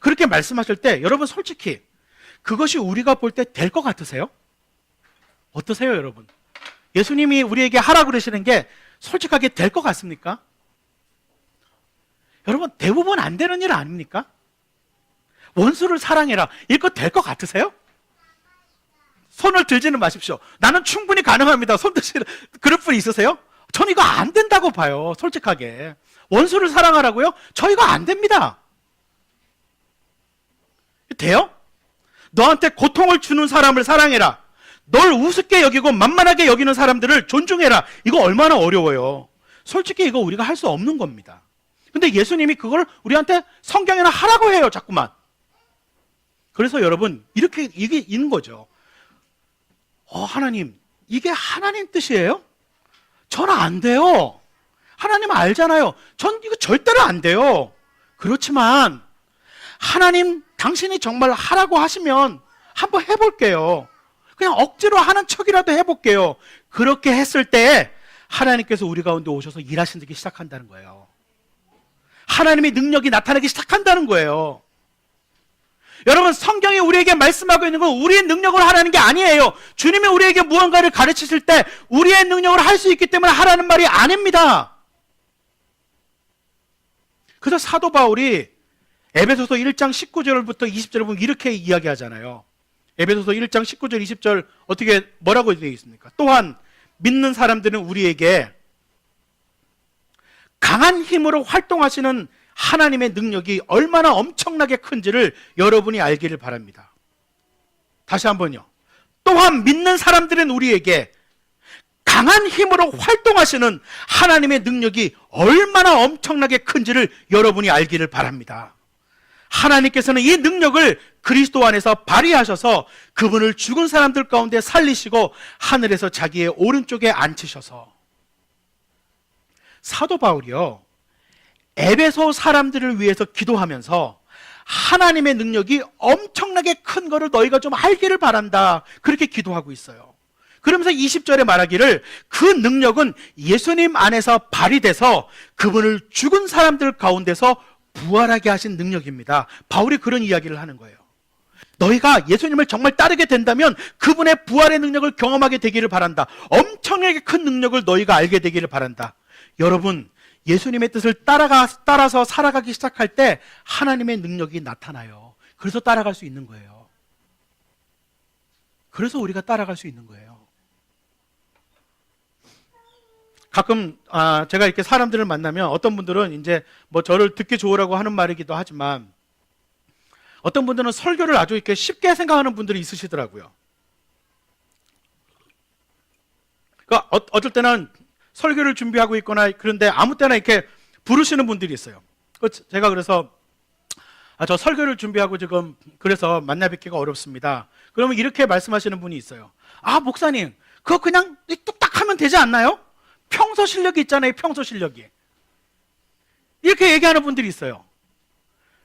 그렇게 말씀하실 때 여러분 솔직히 그것이 우리가 볼 때 될 것 같으세요? 어떠세요, 여러분? 예수님이 우리에게 하라 그러시는 게 솔직하게 될 것 같습니까? 여러분, 대부분 안 되는 일 아닙니까? 원수를 사랑해라. 이거 될 것 같으세요? 손을 들지는 마십시오. 나는 충분히 가능합니다. 손 드시는 그럴 분 있으세요? 전 이거 안 된다고 봐요. 솔직하게. 원수를 사랑하라고요? 저 이거 안 됩니다. 돼요? 너한테 고통을 주는 사람을 사랑해라. 널 우습게 여기고 만만하게 여기는 사람들을 존중해라. 이거 얼마나 어려워요. 솔직히 이거 우리가 할 수 없는 겁니다. 근데 예수님이 그걸 우리한테 성경에는 하라고 해요, 자꾸만. 그래서 여러분, 이렇게 이게 있는 거죠. 하나님, 이게 하나님 뜻이에요? 저는 안 돼요. 하나님 알잖아요. 전 이거 절대로 안 돼요. 그렇지만 하나님, 당신이 정말 하라고 하시면 한번 해볼게요. 그냥 억지로 하는 척이라도 해볼게요. 그렇게 했을 때 하나님께서 우리 가운데 오셔서 일하시기 시작한다는 거예요. 하나님의 능력이 나타나기 시작한다는 거예요. 여러분, 성경이 우리에게 말씀하고 있는 건 우리의 능력으로 하라는 게 아니에요. 주님이 우리에게 무언가를 가르치실 때 우리의 능력으로 할 수 있기 때문에 하라는 말이 아닙니다. 그래서 사도 바울이 에베소서 1장 19절부터 20절을 보면 이렇게 이야기하잖아요. 에베소서 1장 19절 20절 어떻게 뭐라고 되어 있습니까? 또한 믿는 사람들은 우리에게 강한 힘으로 활동하시는 하나님의 능력이 얼마나 엄청나게 큰지를 여러분이 알기를 바랍니다. 다시 한번요. 또한 믿는 사람들은 우리에게 강한 힘으로 활동하시는 하나님의 능력이 얼마나 엄청나게 큰지를 여러분이 알기를 바랍니다. 하나님께서는 이 능력을 그리스도 안에서 발휘하셔서 그분을 죽은 사람들 가운데 살리시고 하늘에서 자기의 오른쪽에 앉히셔서, 사도 바울이요, 에베소 사람들을 위해서 기도하면서 하나님의 능력이 엄청나게 큰 거를 너희가 좀 알기를 바란다, 그렇게 기도하고 있어요. 그러면서 20절에 말하기를 그 능력은 예수님 안에서 발휘돼서 그분을 죽은 사람들 가운데서 부활하게 하신 능력입니다. 바울이 그런 이야기를 하는 거예요. 너희가 예수님을 정말 따르게 된다면 그분의 부활의 능력을 경험하게 되기를 바란다. 엄청나게 큰 능력을 너희가 알게 되기를 바란다. 여러분, 예수님의 뜻을 따라서 살아가기 시작할 때 하나님의 능력이 나타나요. 그래서 따라갈 수 있는 거예요. 그래서 우리가 따라갈 수 있는 거예요. 가끔 제가 이렇게 사람들을 만나면 어떤 분들은 이제 뭐 저를 듣기 좋으라고 하는 말이기도 하지만 어떤 분들은 설교를 아주 이렇게 쉽게 생각하는 분들이 있으시더라고요. 그러니까 어떨 때는 설교를 준비하고 있거나 그런데 아무 때나 이렇게 부르시는 분들이 있어요. 제가 그래서 저 설교를 준비하고 지금 그래서 만나 뵙기가 어렵습니다. 그러면 이렇게 말씀하시는 분이 있어요. 목사님, 그거 그냥 뚝딱 하면 되지 않나요? 평소 실력이 있잖아요, 평소 실력이. 이렇게 얘기하는 분들이 있어요.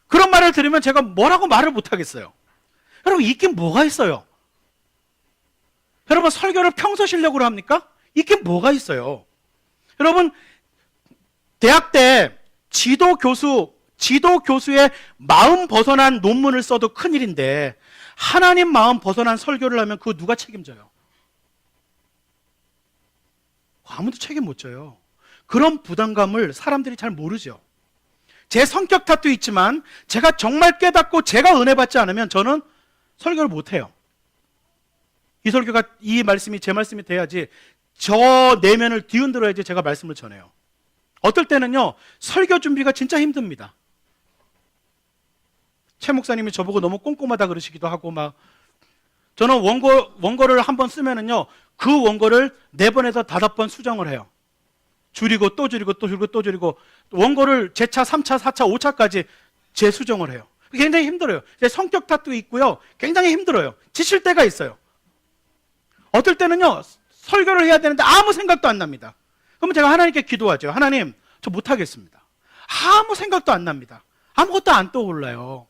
그런 말을 들으면 제가 뭐라고 말을 못하겠어요. 여러분, 있긴 뭐가 있어요? 여러분, 설교를 평소 실력으로 합니까? 있긴 뭐가 있어요? 여러분, 대학 때 지도 교수의 마음 벗어난 논문을 써도 큰일인데 하나님 마음 벗어난 설교를 하면 그거 누가 책임져요? 아무도 책임 못 져요. 그런 부담감을 사람들이 잘 모르죠. 제 성격 탓도 있지만 제가 정말 깨닫고 제가 은혜 받지 않으면 저는 설교를 못 해요. 이 말씀이 제 말씀이 돼야지, 저 내면을 뒤흔들어야지 제가 말씀을 전해요. 어떨 때는요, 설교 준비가 진짜 힘듭니다. 최 목사님이 저보고 너무 꼼꼼하다 그러시기도 하고 저는 원고를 한번 쓰면은요, 그 원고를 4번에서 5번 수정을 해요. 줄이고 또 줄이고 또 줄이고 또 줄이고 원고를 제차, 3차, 4차, 5차까지 재수정을 해요. 굉장히 힘들어요. 제 성격 탓도 있고요, 굉장히 힘들어요. 지칠 때가 있어요. 어떨 때는요, 설교를 해야 되는데 아무 생각도 안 납니다. 그러면 제가 하나님께 기도하죠. 하나님, 저 못하겠습니다. 아무 생각도 안 납니다. 아무것도 안 떠올라요.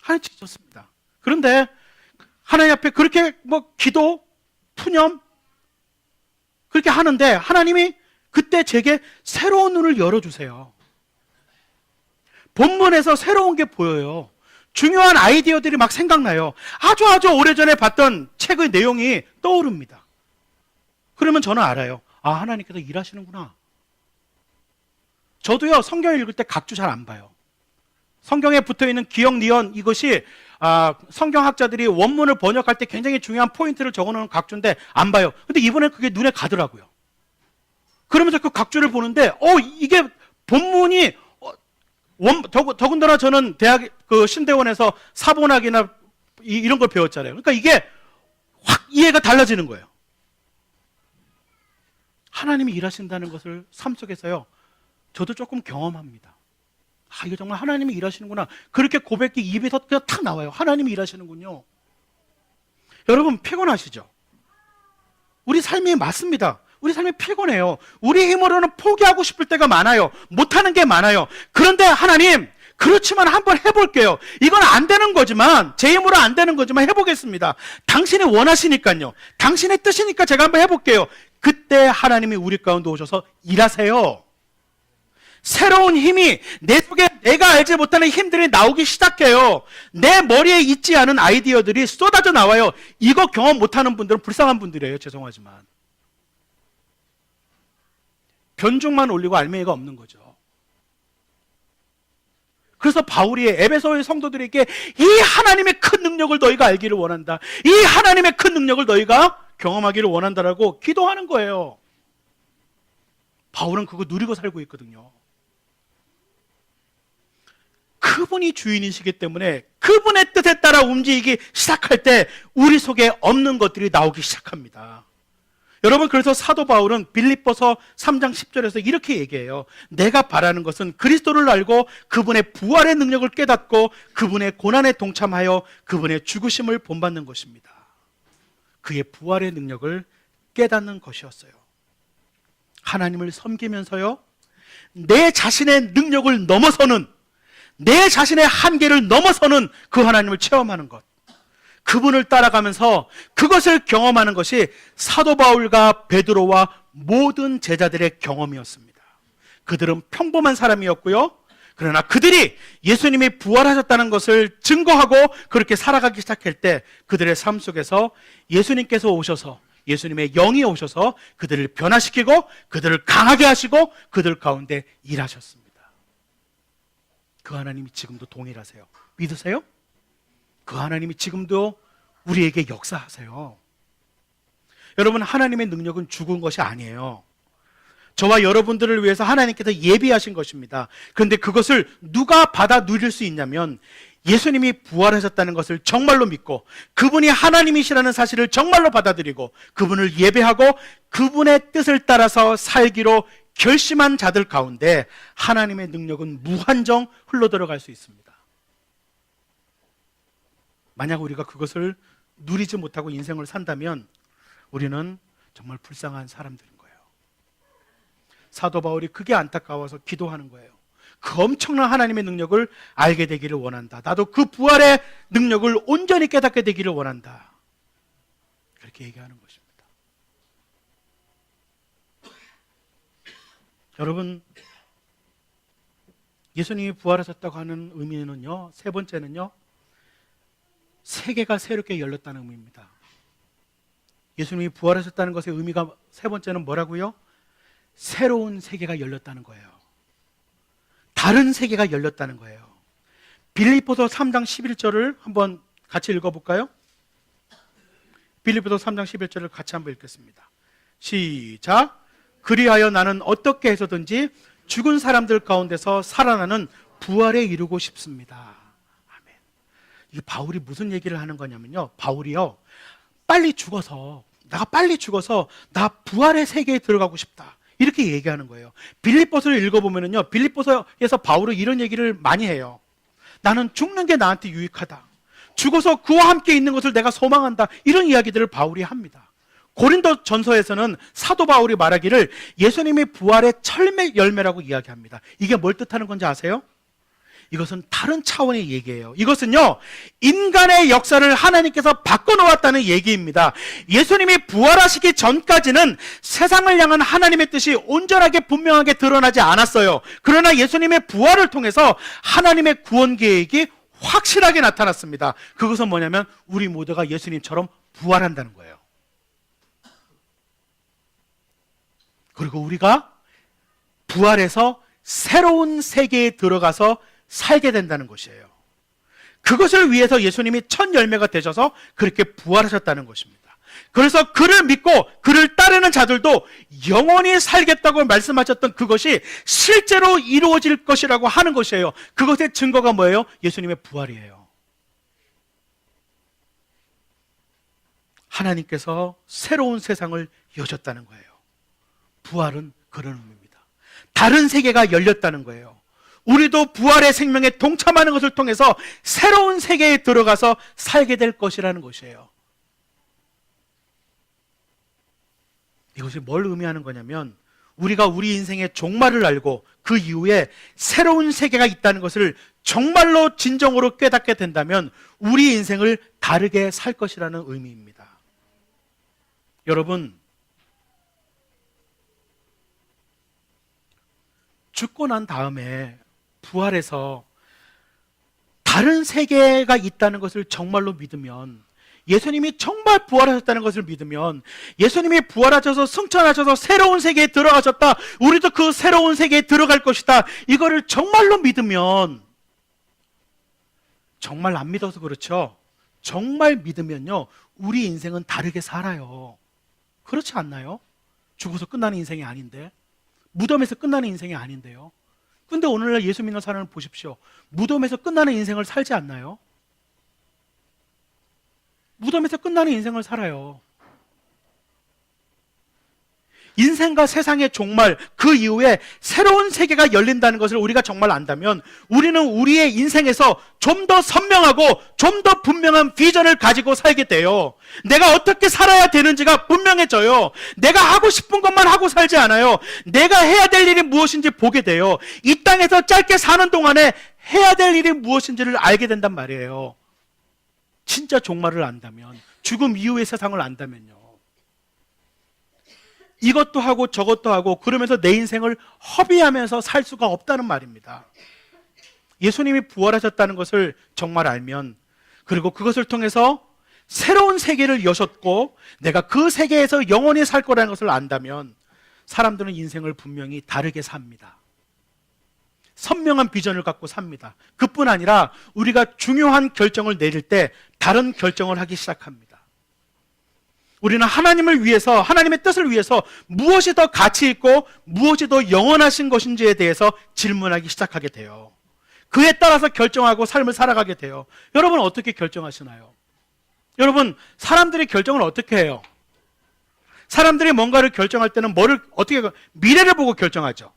하나님, 지쳤습니다. 그런데 하나님 앞에 그렇게 기도, 푸념 그렇게 하는데 하나님이 그때 제게 새로운 눈을 열어주세요. 본문에서 새로운 게 보여요. 중요한 아이디어들이 막 생각나요. 아주 오래전에 봤던 책의 내용이 떠오릅니다. 그러면 저는 알아요. 아, 하나님께서 일하시는구나. 저도요, 성경 읽을 때 각주 잘 안 봐요. 성경에 붙어있는 기역, 니언, 이것이 성경학자들이 원문을 번역할 때 굉장히 중요한 포인트를 적어놓은 각주인데 안 봐요. 근데 이번엔 그게 눈에 가더라고요. 그러면서 그 각주를 보는데 이게 본문이 더군다나 저는 대학 그 신대원에서 사본학이나 이런 걸 배웠잖아요. 그러니까 이게 확 이해가 달라지는 거예요. 하나님이 일하신다는 것을 삶 속에서요, 저도 조금 경험합니다. 아, 이거 정말 하나님이 일하시는구나. 그렇게 고백이 입에서 그냥 탁 나와요. 하나님이 일하시는군요. 여러분, 피곤하시죠? 우리 삶이 맞습니다. 우리 삶이 피곤해요. 우리 힘으로는 포기하고 싶을 때가 많아요. 못하는 게 많아요. 그런데 하나님, 그렇지만 한번 해볼게요. 이건 안 되는 거지만, 제 힘으로 안 되는 거지만 해보겠습니다. 당신이 원하시니까요. 당신의 뜻이니까 제가 한번 해볼게요. 그때 하나님이 우리 가운데 오셔서 일하세요. 새로운 힘이 내 속에 내가 알지 못하는 힘들이 나오기 시작해요. 내 머리에 있지 않은 아이디어들이 쏟아져 나와요. 이거 경험 못하는 분들은 불쌍한 분들이에요. 죄송하지만. 변죽만 올리고 알맹이가 없는 거죠. 그래서 바울이 에베소의 성도들에게 이 하나님의 큰 능력을 너희가 알기를 원한다. 이 하나님의 큰 능력을 너희가 경험하기를 원한다라고 기도하는 거예요. 바울은 그거 누리고 살고 있거든요. 그분이 주인이시기 때문에 그분의 뜻에 따라 움직이기 시작할 때 우리 속에 없는 것들이 나오기 시작합니다. 여러분, 그래서 사도 바울은 빌립보서 3장 10절에서 이렇게 얘기해요. 내가 바라는 것은 그리스도를 알고 그분의 부활의 능력을 깨닫고 그분의 고난에 동참하여 그분의 죽으심을 본받는 것입니다. 그의 부활의 능력을 깨닫는 것이었어요. 하나님을 섬기면서요, 내 자신의 능력을 넘어서는, 내 자신의 한계를 넘어서는 그 하나님을 체험하는 것, 그분을 따라가면서 그것을 경험하는 것이 사도 바울과 베드로와 모든 제자들의 경험이었습니다. 그들은 평범한 사람이었고요, 그러나 그들이 예수님이 부활하셨다는 것을 증거하고 그렇게 살아가기 시작할 때 그들의 삶 속에서 예수님께서 오셔서, 예수님의 영이 오셔서 그들을 변화시키고 그들을 강하게 하시고 그들 가운데 일하셨습니다. 그 하나님이 지금도 동일하세요. 믿으세요? 그 하나님이 지금도 우리에게 역사하세요. 여러분, 하나님의 능력은 죽은 것이 아니에요. 저와 여러분들을 위해서 하나님께서 예비하신 것입니다. 그런데 그것을 누가 받아 누릴 수 있냐면 예수님이 부활하셨다는 것을 정말로 믿고 그분이 하나님이시라는 사실을 정말로 받아들이고 그분을 예배하고 그분의 뜻을 따라서 살기로 결심한 자들 가운데 하나님의 능력은 무한정 흘러들어갈 수 있습니다. 만약 우리가 그것을 누리지 못하고 인생을 산다면 우리는 정말 불쌍한 사람들인 거예요. 사도 바울이 그게 안타까워서 기도하는 거예요. 그 엄청난 하나님의 능력을 알게 되기를 원한다. 나도 그 부활의 능력을 온전히 깨닫게 되기를 원한다. 그렇게 얘기하는 것입니다. 여러분, 예수님이 부활하셨다고 하는 의미는요, 세 번째는요, 세계가 새롭게 열렸다는 의미입니다. 예수님이 부활하셨다는 것의 의미가 세 번째는 뭐라고요? 새로운 세계가 열렸다는 거예요. 다른 세계가 열렸다는 거예요. 빌립보서 3장 11절을 한번 같이 읽어볼까요? 빌립보서 3장 11절을 같이 한번 읽겠습니다. 시작. 그리하여 나는 어떻게 해서든지 죽은 사람들 가운데서 살아나는 부활에 이르고 싶습니다. 아멘. 이게 바울이 무슨 얘기를 하는 거냐면요, 바울이요, 내가 빨리 죽어서 나 부활의 세계에 들어가고 싶다, 이렇게 얘기하는 거예요. 빌립보서를 읽어보면요, 빌립보서에서 바울은 이런 얘기를 많이 해요. 나는 죽는 게 나한테 유익하다, 죽어서 그와 함께 있는 것을 내가 소망한다, 이런 이야기들을 바울이 합니다. 고린도 전서에서는 사도 바울이 말하기를 예수님이 부활의 철매 열매라고 이야기합니다. 이게 뭘 뜻하는 건지 아세요? 이것은 다른 차원의 얘기예요. 이것은요, 인간의 역사를 하나님께서 바꿔놓았다는 얘기입니다. 예수님이 부활하시기 전까지는 세상을 향한 하나님의 뜻이 온전하게 분명하게 드러나지 않았어요. 그러나 예수님의 부활을 통해서 하나님의 구원 계획이 확실하게 나타났습니다. 그것은 뭐냐면 우리 모두가 예수님처럼 부활한다는 거예요. 그리고 우리가 부활해서 새로운 세계에 들어가서 살게 된다는 것이에요. 그것을 위해서 예수님이 첫 열매가 되셔서 그렇게 부활하셨다는 것입니다. 그래서 그를 믿고 그를 따르는 자들도 영원히 살겠다고 말씀하셨던 그것이 실제로 이루어질 것이라고 하는 것이에요. 그것의 증거가 뭐예요? 예수님의 부활이에요. 하나님께서 새로운 세상을 여셨다는 거예요. 부활은 그런 의미입니다. 다른 세계가 열렸다는 거예요. 우리도 부활의 생명에 동참하는 것을 통해서 새로운 세계에 들어가서 살게 될 것이라는 것이에요. 이것이 뭘 의미하는 거냐면 우리가 우리 인생의 종말을 알고 그 이후에 새로운 세계가 있다는 것을 정말로 진정으로 깨닫게 된다면 우리 인생을 다르게 살 것이라는 의미입니다. 여러분, 죽고 난 다음에 부활해서 다른 세계가 있다는 것을 정말로 믿으면, 예수님이 정말 부활하셨다는 것을 믿으면, 예수님이 부활하셔서 승천하셔서 새로운 세계에 들어가셨다, 우리도 그 새로운 세계에 들어갈 것이다, 이거를 정말로 믿으면, 정말 안 믿어서 그렇죠. 정말 믿으면요, 우리 인생은 다르게 살아요. 그렇지 않나요? 죽어서 끝나는 인생이 아닌데, 무덤에서 끝나는 인생이 아닌데요. 근데 오늘날 예수 믿는 사람을 보십시오. 무덤에서 끝나는 인생을 살지 않나요? 무덤에서 끝나는 인생을 살아요. 인생과 세상의 종말, 그 이후에 새로운 세계가 열린다는 것을 우리가 정말 안다면 우리는 우리의 인생에서 좀 더 선명하고 좀 더 분명한 비전을 가지고 살게 돼요. 내가 어떻게 살아야 되는지가 분명해져요. 내가 하고 싶은 것만 하고 살지 않아요. 내가 해야 될 일이 무엇인지 보게 돼요. 이 땅에서 짧게 사는 동안에 해야 될 일이 무엇인지를 알게 된단 말이에요. 진짜 종말을 안다면, 죽음 이후의 세상을 안다면요. 이것도 하고 저것도 하고 그러면서 내 인생을 허비하면서 살 수가 없다는 말입니다. 예수님이 부활하셨다는 것을 정말 알면, 그리고 그것을 통해서 새로운 세계를 여셨고 내가 그 세계에서 영원히 살 거라는 것을 안다면 사람들은 인생을 분명히 다르게 삽니다. 선명한 비전을 갖고 삽니다. 그뿐 아니라 우리가 중요한 결정을 내릴 때 다른 결정을 하기 시작합니다. 우리는 하나님을 위해서, 하나님의 뜻을 위해서 무엇이 더 가치 있고 무엇이 더 영원하신 것인지에 대해서 질문하기 시작하게 돼요. 그에 따라서 결정하고 삶을 살아가게 돼요. 여러분 어떻게 결정하시나요? 여러분, 사람들이 결정을 어떻게 해요? 사람들이 뭔가를 결정할 때는 미래를 보고 결정하죠.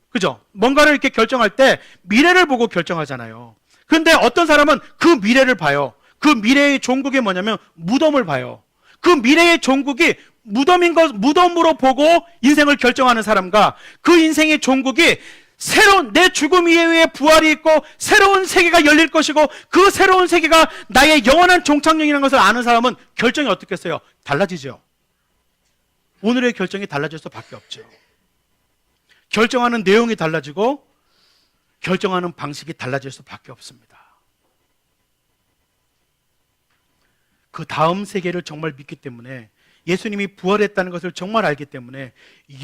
그죠? 뭔가를 이렇게 결정할 때 미래를 보고 결정하잖아요. 그런데 어떤 사람은 그 미래를 봐요. 그 미래의 종국이 뭐냐면 무덤을 봐요. 그 미래의 종국이 무덤으로 보고 인생을 결정하는 사람과 그 인생의 종국이 새로운 내 죽음 이후에 부활이 있고 새로운 세계가 열릴 것이고 그 새로운 세계가 나의 영원한 종착역이라는 것을 아는 사람은 결정이 어떻겠어요? 달라지죠. 오늘의 결정이 달라질 수밖에 없죠. 결정하는 내용이 달라지고 결정하는 방식이 달라질 수밖에 없습니다. 그 다음 세계를 정말 믿기 때문에, 예수님이 부활했다는 것을 정말 알기 때문에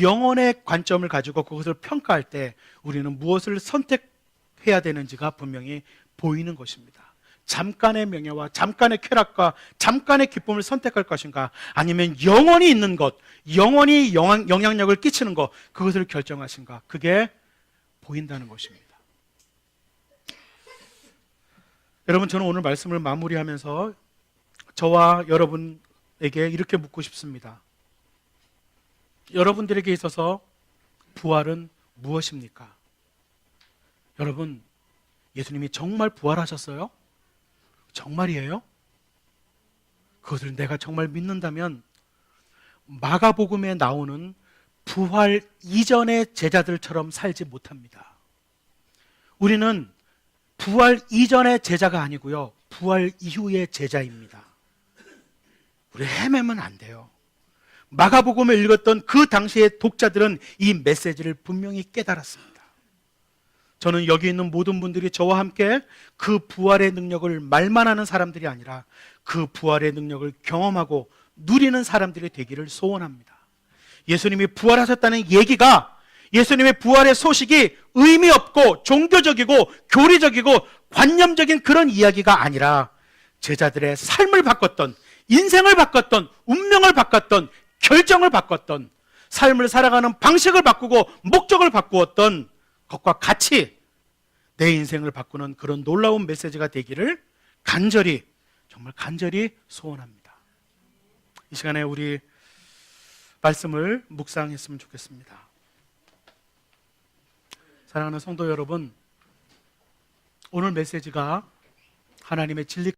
영혼의 관점을 가지고 그것을 평가할 때 우리는 무엇을 선택해야 되는지가 분명히 보이는 것입니다. 잠깐의 명예와 잠깐의 쾌락과 잠깐의 기쁨을 선택할 것인가, 아니면 영원히 있는 것, 영원히 영향력을 끼치는 것, 그것을 결정하신가, 그게 보인다는 것입니다. 여러분, 저는 오늘 말씀을 마무리하면서 저와 여러분에게 이렇게 묻고 싶습니다. 여러분들에게 있어서 부활은 무엇입니까? 여러분, 예수님이 정말 부활하셨어요? 정말이에요? 그것을 내가 정말 믿는다면 마가복음에 나오는 부활 이전의 제자들처럼 살지 못합니다. 우리는 부활 이전의 제자가 아니고요, 부활 이후의 제자입니다. 우리 헤매면 안 돼요. 마가복음을 읽었던 그 당시의 독자들은 이 메시지를 분명히 깨달았습니다. 저는 여기 있는 모든 분들이 저와 함께 그 부활의 능력을 말만 하는 사람들이 아니라 그 부활의 능력을 경험하고 누리는 사람들이 되기를 소원합니다. 예수님이 부활하셨다는 얘기가, 예수님의 부활의 소식이 의미 없고 종교적이고 교리적이고 관념적인 그런 이야기가 아니라 제자들의 삶을 바꿨던, 인생을 바꿨던, 운명을 바꿨던, 결정을 바꿨던, 삶을 살아가는 방식을 바꾸고 목적을 바꾸었던 것과 같이 내 인생을 바꾸는 그런 놀라운 메시지가 되기를 간절히, 정말 간절히 소원합니다. 이 시간에 우리 말씀을 묵상했으면 좋겠습니다. 사랑하는 성도 여러분, 오늘 메시지가 하나님의 진리